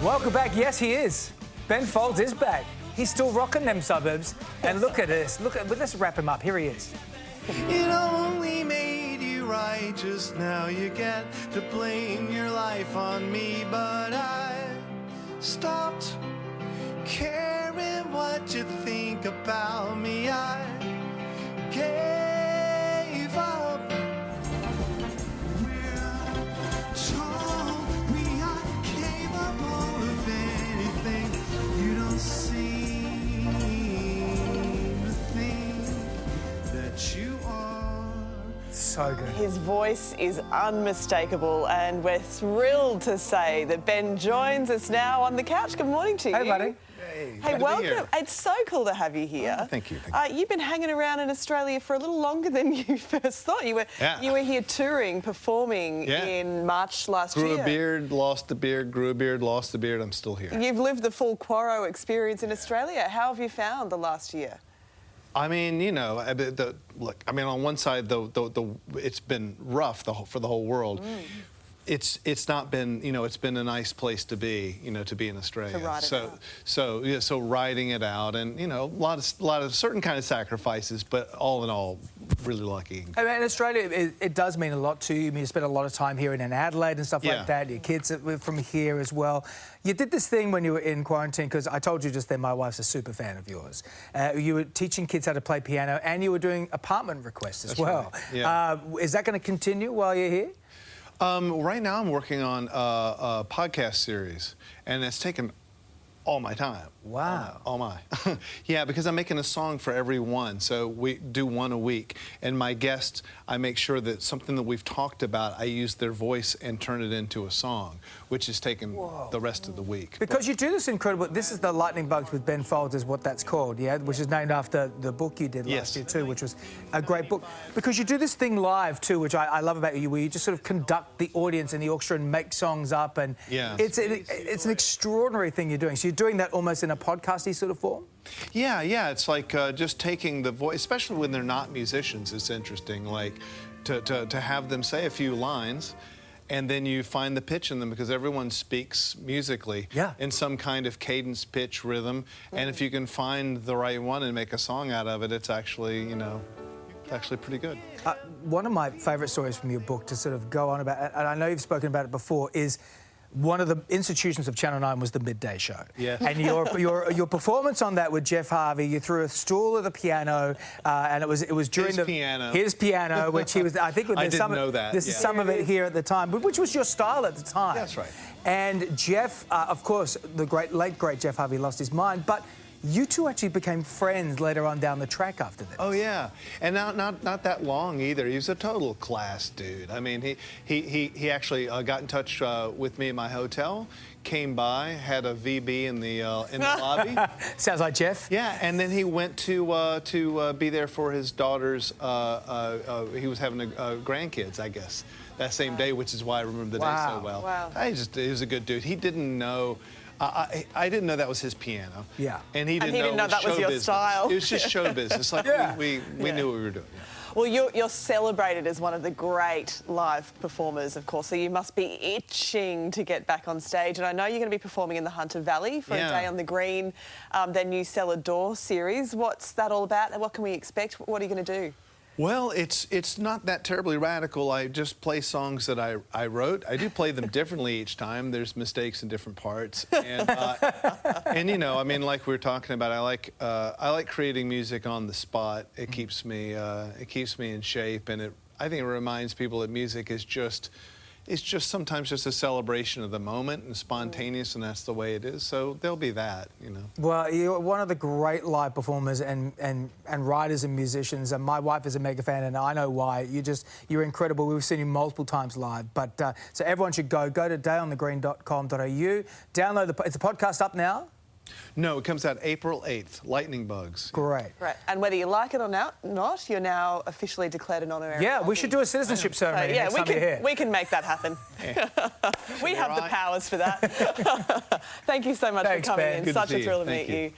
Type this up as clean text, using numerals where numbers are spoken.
Welcome back. Yes, he is. Ben Folds is back. He's still rocking them suburbs. And look at this. Let's wrap him up. Here he is. It only made you right. Just now you get to blame your life on me, but I stopped caring what you think about me. I gave up. We're told we are capable of anything. You don't seem to think that you are. So good. His voice is unmistakable, and we're thrilled to say that Ben joins us now on the couch. Good morning to you. Hey, buddy. Hey, welcome. It's so cool to have you here. Oh, thank you. You've been hanging around in Australia for a little longer than you first thought. You were here touring, performing in March last year. Grew a beard, lost the beard, grew a beard, lost the beard. I'm still here. You've lived the full Quarro experience in Australia. How have you found the last year? I mean, you know, look. I mean, on one side, it's been rough for the whole world. It's not been, you know, it's been a nice place to be, you know, to be in Australia. To ride it out. So riding it out, and you know, a lot of certain kind of sacrifices, but all in all, really lucky. I mean, in Australia, it does mean a lot to you. I mean, you spent a lot of time here in Adelaide and stuff like that. Your kids are from here as well. You did this thing when you were in quarantine, because I told you just then my wife's a super fan of yours. You were teaching kids how to play piano, and you were doing apartment requests as well. Right. Yeah. Is that going to continue while you're here? Right now I'm working on a podcast series, and it's taken all my time. Wow. All my. Yeah, because I'm making a song for every one, so we do one a week. And my guests, I make sure that something that we've talked about, I use their voice and turn it into a song, which has taken the rest of the week. Because you do this incredible... This is the Lightning Bugs with Ben Folds is what that's called, yeah? Which is named after the book you did last year too, which was a great book. Because you do this thing live too, which I love about you, where you just sort of conduct the audience in the orchestra and make songs up, and it's an extraordinary thing you're doing. So you're doing that almost in a podcasty sort of form? Yeah, it's like just taking the voice, especially when they're not musicians, it's interesting, like to have them say a few lines, and then you find the pitch in them, because everyone speaks musically in some kind of cadence, pitch, rhythm, and if you can find the right one and make a song out of it, it's actually, you know, actually pretty good. One of my favourite stories from your book to sort of go on about, and I know you've spoken about it before, is one of the institutions of Channel 9 was the midday show. Yeah. And your performance on that with Jeff Harvey, you threw a stool at the piano, and it was during his piano, which he was. I think I didn't know that. There's some of it here at the time, which was your style at the time. That's right. And Jeff, of course, the late great Jeff Harvey lost his mind, but you two actually became friends later on down the track after this. Oh yeah, and not that long either. He was a total class dude. I mean, he actually got in touch with me at my hotel, came by, had a VB in the lobby. Sounds like Jeff. Yeah, and then he went to be there for his daughter's. He was having grandkids, I guess, that same day, which is why I remember the day so well. Wow. He was a good dude. He didn't know. I didn't know that was his piano. Yeah. And he didn't know that was your business. style. It was just show business. Like we knew what we were doing. Yeah. Well, you're celebrated as one of the great live performers, of course, so you must be itching to get back on stage. And I know you're going to be performing in the Hunter Valley for a day on the green, their new Cellar Door series. What's that all about, and what can we expect? What are you going to do? Well, it's not that terribly radical. I just play songs that I wrote. I do play them differently each time. There's mistakes in different parts, and you know, I mean, like we were talking about, I like creating music on the spot. It keeps me in shape, and I think it reminds people that music is just. It's just sometimes just a celebration of the moment and spontaneous, and that's the way it is. So there'll be that, you know. Well, you're one of the great live performers and writers and musicians, and my wife is a mega fan, and I know why. You're incredible. We've seen you multiple times live. But so everyone should go to dayonthegreen.com.au. Download it's a podcast up now. No, it comes out April 8th, Lightning Bugs. Great. Right, and whether you like it or not, you're now officially declared an honorary. Yeah, we should do a citizenship ceremony next time you're here. We can make that happen. We have the powers for that. Thanks, Thank you so much for coming in. Such a thrill to meet you.